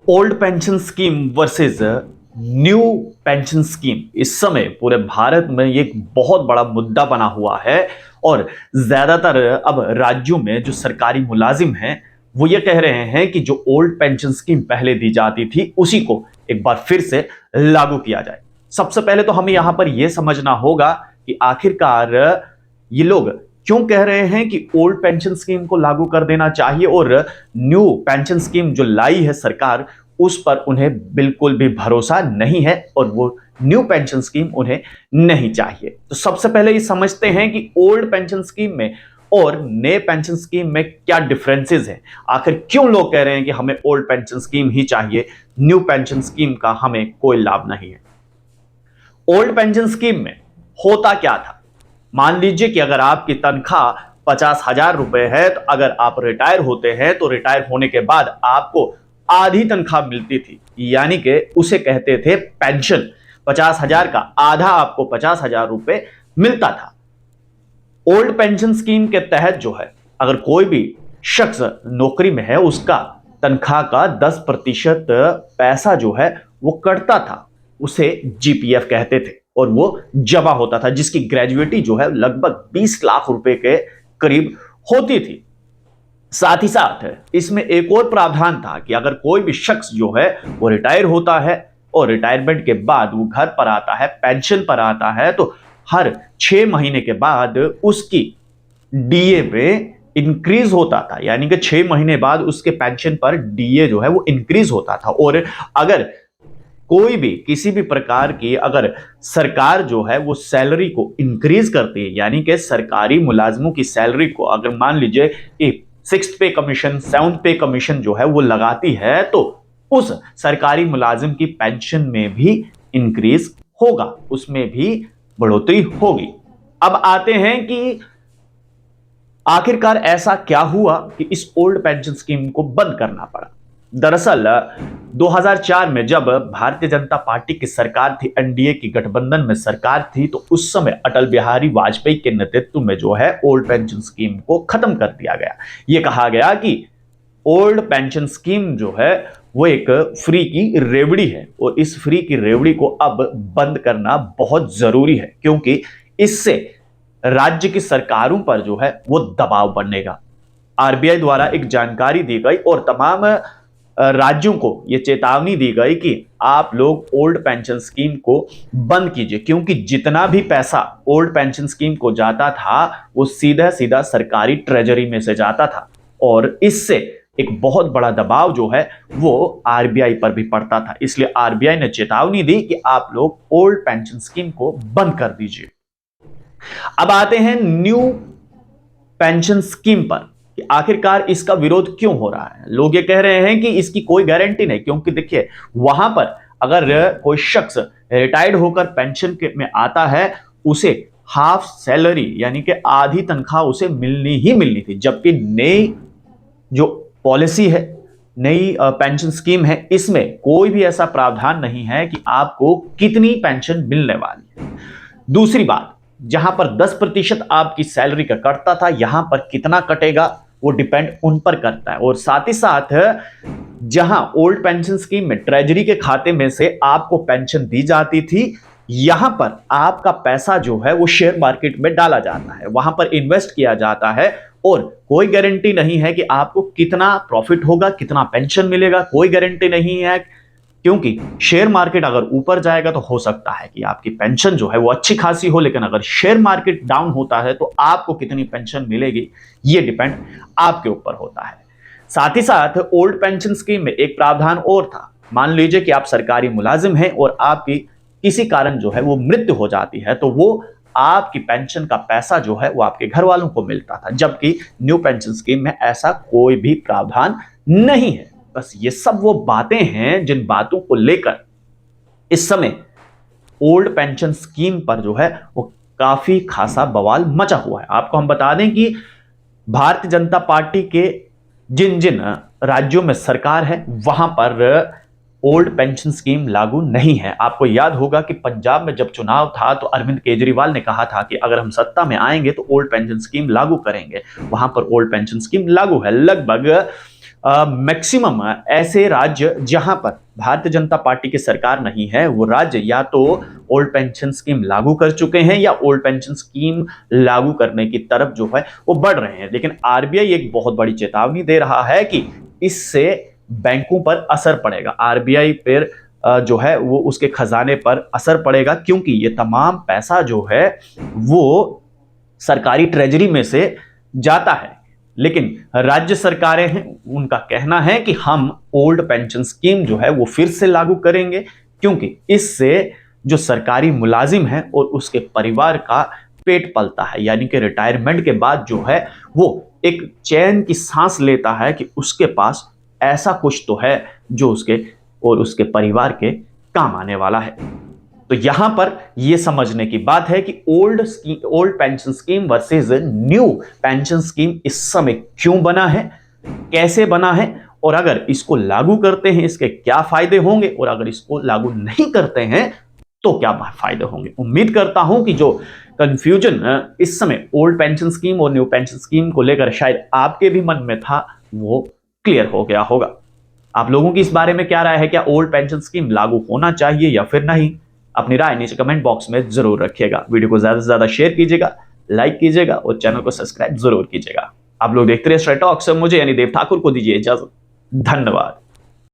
Old pension scheme versus new pension scheme इस समय पूरे भारत में ये एक बहुत बड़ा मुद्दा बना हुआ है। और ज्यादातर अब राज्यों में जो सरकारी मुलाजिम हैं वो ये कह रहे हैं कि जो ओल्ड पेंशन स्कीम पहले दी जाती थी उसी को एक बार फिर से लागू किया जाए। सबसे पहले तो हमें यहां पर यह समझना होगा कि आखिरकार ये लोग क्यों कह रहे हैं कि ओल्ड पेंशन स्कीम को लागू कर देना चाहिए और न्यू पेंशन स्कीम जो लाई है सरकार उस पर उन्हें बिल्कुल भी भरोसा नहीं है और वो न्यू पेंशन स्कीम उन्हें नहीं चाहिए। तो सबसे पहले ये समझते हैं कि ओल्ड पेंशन स्कीम में और नए पेंशन स्कीम में क्या डिफरेंसेस हैं। आखिर क्यों लोग कह रहे हैं कि हमें ओल्ड पेंशन स्कीम ही चाहिए, न्यू पेंशन स्कीम का हमें कोई लाभ नहीं है। ओल्ड पेंशन स्कीम में होता क्या था? मान लीजिए कि अगर आपकी तनख्वाह 50,000 रुपए है तो अगर आप रिटायर होते हैं तो रिटायर होने के बाद आपको आधी तनख्वाह मिलती थी, यानी कि उसे कहते थे पेंशन। 50,000 का आधा आपको 50,000 रुपए मिलता था। ओल्ड पेंशन स्कीम के तहत जो है अगर कोई भी शख्स नौकरी में है उसका तनख्वाह का 10% पैसा जो है वो कटता था, उसे जीपीएफ कहते थे और वो जमा होता था जिसकी ग्रेजुएटी जो है लगभग 20 लाख रुपए के करीब होती थी। साथ ही साथ इसमें एक और प्रावधान था कि अगर कोई भी शख्स जो है वो रिटायर होता है और रिटायरमेंट के बाद वो घर पर आता है, पेंशन पर आता है, तो हर 6 महीने के बाद उसकी डीए में इंक्रीज होता था, यानी कि 6 महीने बाद उसके पेंशन पर डीए जो है वो इंक्रीज होता था। और अगर कोई भी किसी भी प्रकार की अगर सरकार जो है वो सैलरी को इंक्रीज करती है, यानी कि सरकारी मुलाजमों की सैलरी को अगर मान लीजिए कि 6th पे कमीशन 7th पे कमीशन जो है वो लगाती है तो उस सरकारी मुलाजिम की पेंशन में भी इंक्रीज होगा, उसमें भी बढ़ोतरी होगी। अब आते हैं कि आखिरकार ऐसा क्या हुआ कि इस ओल्ड पेंशन स्कीम को बंद करना पड़ा। दरअसल 2004 में जब भारतीय जनता पार्टी की सरकार थी, एनडीए की गठबंधन में सरकार थी, तो उस समय अटल बिहारी वाजपेयी के नेतृत्व में जो है ओल्ड पेंशन स्कीम को खत्म कर दिया गया। यह कहा गया कि ओल्ड पेंशन स्कीम जो है वो एक फ्री की रेवड़ी है और इस फ्री की रेवड़ी को अब बंद करना बहुत जरूरी है, क्योंकि इससे राज्य की सरकारों पर जो है वो दबाव बढ़ेगा। आरबीआई द्वारा एक जानकारी दी गई और तमाम राज्यों को यह चेतावनी दी गई कि आप लोग ओल्ड पेंशन स्कीम को बंद कीजिए, क्योंकि जितना भी पैसा ओल्ड पेंशन स्कीम को जाता था वो सीधा सीधा सरकारी ट्रेजरी में से जाता था और इससे एक बहुत बड़ा दबाव जो है वो आरबीआई पर भी पड़ता था। इसलिए आरबीआई ने चेतावनी दी कि आप लोग ओल्ड पेंशन स्कीम को बंद कर दीजिए। अब आते हैं न्यू पेंशन स्कीम पर कि आखिरकार इसका विरोध क्यों हो रहा है। लोग ये कह रहे हैं कि इसकी कोई गारंटी नहीं, क्योंकि देखिए वहां पर अगर कोई शख्स रिटायर्ड होकर पेंशन में आता है उसे हाफ सैलरी यानी कि आधी तनख्वाह उसे मिलनी ही मिलनी थी, जबकि नई जो पॉलिसी है, नई पेंशन स्कीम है, इसमें कोई भी ऐसा प्रावधान नहीं है कि आपको कितनी पेंशन मिलने वाली है। दूसरी बात, जहां पर 10% आपकी सैलरी का कटता था, यहां पर कितना कटेगा वो डिपेंड उन पर करता है। और साथ ही साथ जहां ओल्ड पेंशन स्कीम में ट्रेजरी के खाते में से आपको पेंशन दी जाती थी, यहां पर आपका पैसा जो है वो शेयर मार्केट में डाला जाता है, वहां पर इन्वेस्ट किया जाता है और कोई गारंटी नहीं है कि आपको कितना प्रॉफिट होगा, कितना पेंशन मिलेगा, कोई गारंटी नहीं है। क्योंकि शेयर मार्केट अगर ऊपर जाएगा तो हो सकता है कि आपकी पेंशन जो है वो अच्छी खासी हो, लेकिन अगर शेयर मार्केट डाउन होता है तो आपको कितनी पेंशन मिलेगी ये डिपेंड आपके ऊपर होता है। साथ ही साथ ओल्ड पेंशन स्कीम में एक प्रावधान और था। मान लीजिए कि आप सरकारी मुलाजिम हैं और आपकी किसी कारण जो है वो मृत्यु हो जाती है तो वो आपकी पेंशन का पैसा जो है वो आपके घर वालों को मिलता था, जबकि न्यू पेंशन स्कीम में ऐसा कोई भी प्रावधान नहीं है। बस ये सब वो बातें हैं जिन बातों को लेकर इस समय ओल्ड पेंशन स्कीम पर जो है वो काफी खासा बवाल मचा हुआ है। आपको हम बता दें कि भारतीय जनता पार्टी के जिन जिन राज्यों में सरकार है वहां पर ओल्ड पेंशन स्कीम लागू नहीं है। आपको याद होगा कि पंजाब में जब चुनाव था तो अरविंद केजरीवाल ने कहा था कि अगर हम सत्ता में आएंगे तो ओल्ड पेंशन स्कीम लागू करेंगे। वहां पर ओल्ड पेंशन स्कीम लागू है। लगभग मैक्सिमम ऐसे राज्य जहां पर भारतीय जनता पार्टी की सरकार नहीं है, वो राज्य या तो ओल्ड पेंशन स्कीम लागू कर चुके हैं या ओल्ड पेंशन स्कीम लागू करने की तरफ जो है वो बढ़ रहे हैं। लेकिन आरबीआई एक बहुत बड़ी चेतावनी दे रहा है कि इससे बैंकों पर असर पड़ेगा, आरबीआई पर जो है वो उसके खजाने पर असर पड़ेगा, क्योंकि ये तमाम पैसा जो है वो सरकारी ट्रेजरी में से जाता है। लेकिन राज्य सरकारें हैं, उनका कहना है कि हम ओल्ड पेंशन स्कीम जो है वो फिर से लागू करेंगे, क्योंकि इससे जो सरकारी मुलाजिम है और उसके परिवार का पेट पलता है, यानी कि रिटायरमेंट के बाद जो है वो एक चैन की सांस लेता है कि उसके पास ऐसा कुछ तो है जो उसके और उसके परिवार के काम आने वाला है। तो यहां पर यह समझने की बात है कि old pension scheme versus new pension scheme इस समय क्यों बना है, कैसे बना है, और अगर इसको लागू करते हैं इसके क्या फायदे होंगे, और अगर इसको लागू नहीं करते हैं तो क्या फायदे होंगे। उम्मीद करता हूं कि जो कंफ्यूजन इस समय ओल्ड पेंशन स्कीम और न्यू पेंशन स्कीम को लेकर शायद आपके भी मन में था वो क्लियर हो गया होगा। आप लोगों की इस बारे में क्या राय है, क्या ओल्ड पेंशन स्कीम लागू होना चाहिए या फिर नहीं? अपनी राय नीचे कमेंट बॉक्स में जरूर रखिएगा। वीडियो को ज्यादा से ज्यादा शेयर कीजिएगा, लाइक कीजिएगा और चैनल को सब्सक्राइब जरूर कीजिएगा। आप लोग देखते रहिए स्ट्रेट टॉक्स, मुझे यानी देव ठाकुर को दीजिए इजाजत। धन्यवाद।